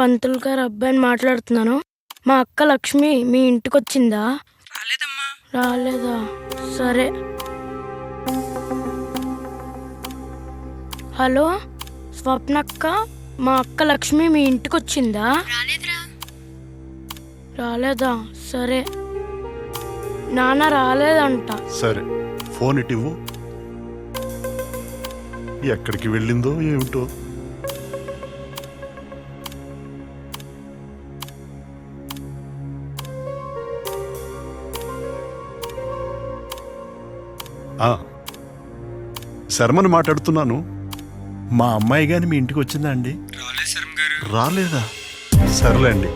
పంతులు గారు అబ్బాయిని మాట్లాడుతున్నాను. మా అక్క లక్ష్మి మీ ఇంటికి వచ్చిందా? రాలేదమ్మా. రాలేదా? సరే. హలో స్వప్నక్క, మా అక్క లక్ష్మి మీ ఇంటికి వచ్చిందా? రాలేదా? సరే. నాన్న రాలేదంట. సరే, ఫోన్ ఇటివ్వు. ఎక్కడికి వెళ్ళిందో ఏమిటో. శర్మని మాట్లాడుతున్నాను. మా అమ్మాయి గాని మీ ఇంటికి వచ్చిందా అండి? రాలేదు శర్మ గారు. రాలేదా? సర్లేండి,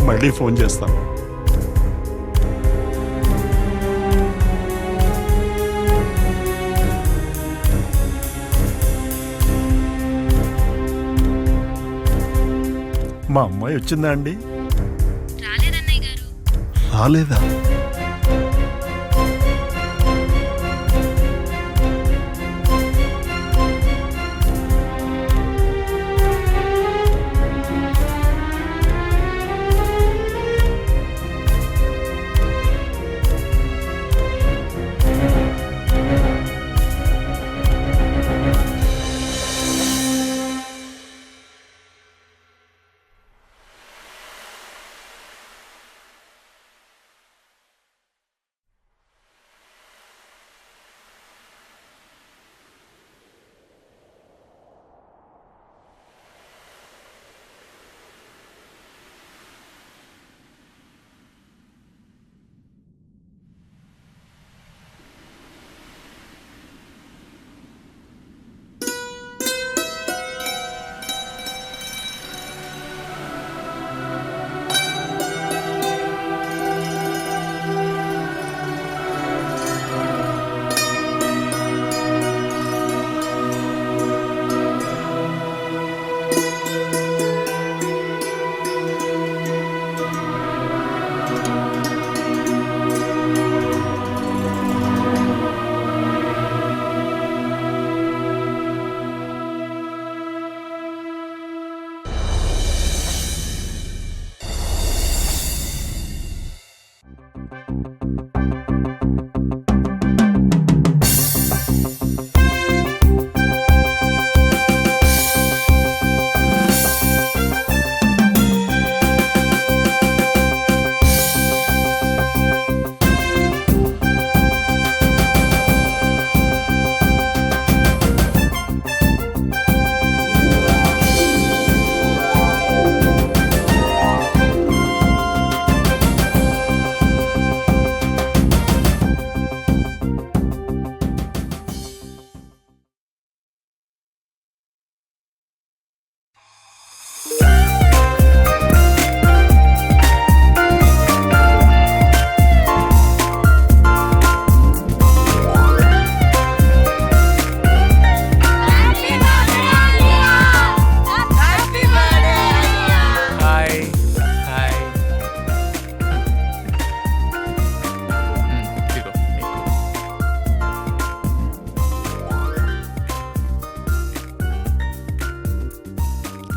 మళ్ళీ ఫోన్ చేస్తాను. మా అమ్మాయి వచ్చిందా అండి? రాలేదా?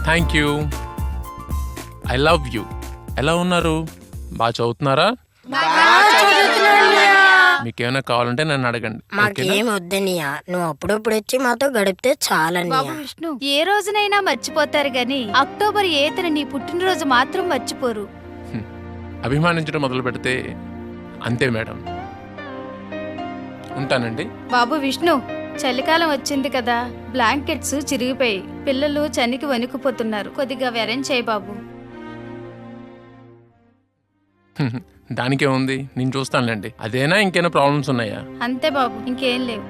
Thank you. I love you. ఎలా ఉన్నారు? బాగా చదువుతున్నారా? మీకేమైనా కావాలంటే నన్ను అడగండి. మాకేం వద్దనియా, నువ్వు అప్పుడప్పుడు వచ్చి మాతో గడిపితే చాలనియా. విష్ణు, ఏ రోజునైనా మర్చిపోతారు గాని అక్టోబర్ 8న నీ పుట్టినరోజు మాత్రం మర్చిపోరు. అభిమానించడం మొదలు పెడితే అంతే మేడం. ఉంటానండి. బాబు విష్ణు, చలికాలం వచ్చింది కదా, బ్లాంకెట్స్ చిరిగిపోయి పిల్లలు చనికి వణికిపోతున్నారు. కొద్దిగా అరేంజ్ చేయి బాబు. దానికే ఉంది, నేను చూస్తానులేండి. అదేనా ఇంకేమైనా ప్రాబ్లమ్స్ ఉన్నాయా? అంతే బాబు, ఇంకేం లేవు.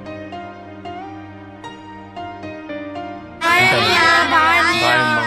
బాయ్ అమ్మా.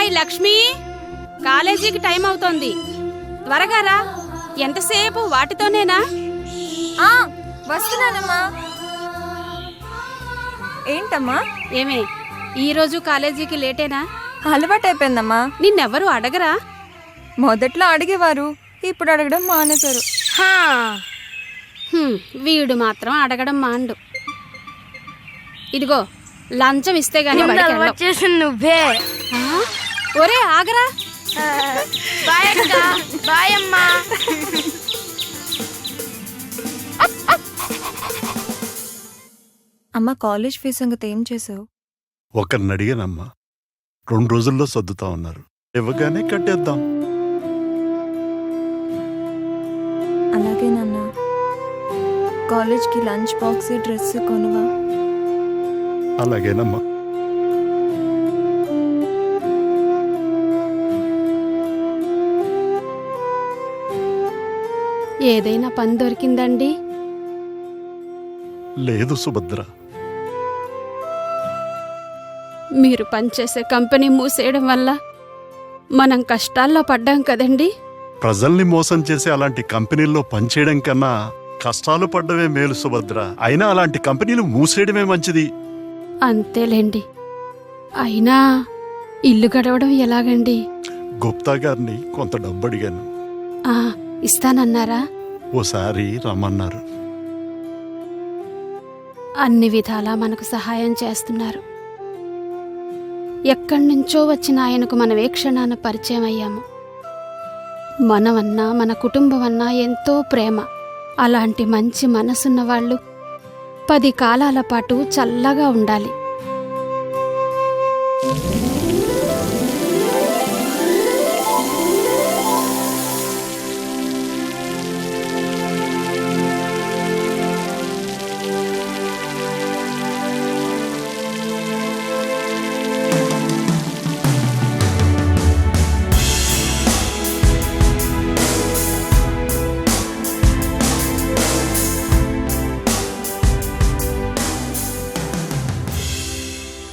అమ్మాయి లక్ష్మి, కాలేజీకి టైం అవుతోంది, త్వరగా రా. ఎంతసేపు వాటితోనేనా? వస్తున్నానమ్మా. ఏంటమ్మా? ఏమే, ఈరోజు కాలేజీకి లేటేనా? అలవాటైపోయిందమ్మా. నిన్నెవరు అడగరా? మొదట్లో అడిగేవారు, ఇప్పుడు అడగడం మానేశారు. వీడు మాత్రం అడగడం మాండు. ఇదిగో లంచం ఇస్తే గానీ ముందు బడికి అలవాటు వెళ్ళవు. చేసింది నువ్వే. ఒరే ఆగరా. బాయ్ అక్క. బాయ్ అమ్మా. అమ్మ, కాలేజ్ ఫీజు సంగతి ఏం చేసావు? ఒకరిని అడిగానమ్మా, 2 రోజుల్లో సర్దుతా ఉన్నారు. ఇవ్వగానే కట్టేద్దాం. అలాగే నాన్న. కాలేజ్కి లంచ్ బాక్స్, డ్రెస్ కొనువా? అలాగేనమ్మా. ఏదైనా పని దొరికిందండి? లేదు సుభద్ర. మీరు పనిచేసే కంపెనీ మూసేయడం వల్ల మనం కష్టాల్లో పడ్డాం కదండి. ప్రజల్ని మోసం చేసే అలాంటి కంపెనీల్లో పనిచేయడం కన్నా కష్టాలు పడ్డమే మేలు సుభద్ర. అయినా అలాంటి కంపెనీలు మూసేయడమే మంచిది. అంతేలేండి. అయినా ఇల్లు గడవడం ఎలాగండి? గుప్తా గారిని కొంత డబ్బు అడిగాను. ఇస్తానన్నారా? ఓసారి రమ్మన్నారు. అన్ని విధాలా మనకు సహాయం చేస్తున్నారు. ఎక్కడి నుంచో వచ్చిన ఆయనకు మనం ఏ క్షణాన పరిచయం అయ్యాము. మనమన్నా మన కుటుంబం అన్నా ఎంతో ప్రేమ. అలాంటి మంచి మనసున్న వాళ్ళు 10 కాలాల పాటు చల్లగా ఉండాలి.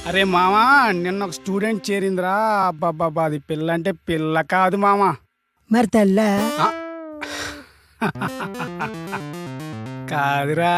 అరే మామా, నిన్న ఒక స్టూడెంట్ చేరిందిరా. అబ్బాబ్బా, అది పిల్ల అంటే పిల్ల కాదు మామా. మరి తెల్ల కాదురా,